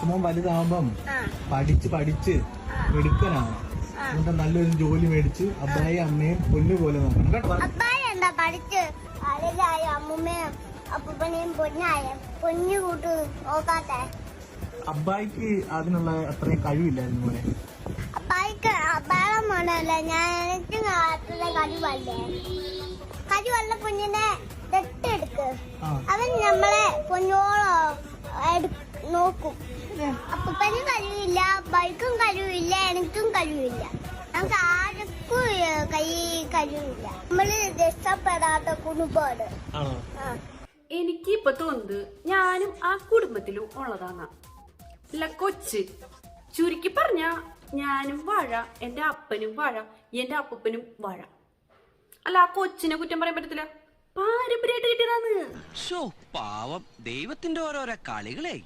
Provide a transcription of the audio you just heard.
മോൻ വലുതാവുമ്പം പഠിച്ച് മിടുക്കനാണ്. എന്നിട്ട് നല്ലൊരു ജോലി മേടിച്ച് അബ്ബായി അമ്മയും പൊന്നുപോലെ നോക്കണം കേട്ടോ. അബ്ബായി എന്താ പഠിച്ച് അമ്മൂമ്മയും അപ്പൂപ്പനെയും പൊന്നു കൂട്ട് നോക്കാത്തെ? അബ്ബായിക്ക് അതിനുള്ള അത്രയും കഴിവില്ലായിരുന്നു പോലെ. അബ്ബായിടെ മോനല്ല ഞാൻ, എനിക്ക് നാട്ടിലെ കഴിവല്ലേ. കഴിവല്ല കുഞ്ഞിനെ ദത്തെടുക്ക്. അവൻ നമ്മളെ പൊന്നോളോ നോക്കും. അപ്പൂപ്പനും കഴിവില്ല, അബ്ബായിക്കും കഴിവില്ല, എനിക്കും കഴിവില്ല. നമുക്ക് ആർക്കും കഴിവില്ല. നമ്മള് രക്ഷപ്പെടാത്ത കുടുംബമാണ്. എനിക്ക് ഇപ്പൊ തോന്നുന്നത് ഞാനും ആ കുടുംബത്തിലും ഉള്ളതാണ്. അല്ല കൊച്ച് ചുരുക്കി പറഞ്ഞ ഞാനും വാഴ, എന്റെ അപ്പനും വാഴ, എന്റെ അപ്പൂപ്പനും വാഴ. അല്ല ആ കൊച്ചിനെ കുറ്റം പറയാൻ പറ്റത്തില്ല, പാരമ്പര്യമായിട്ട് കിട്ടിയതാണ്. പാവം ദൈവത്തിന്റെ ഓരോരോ കളികളെ.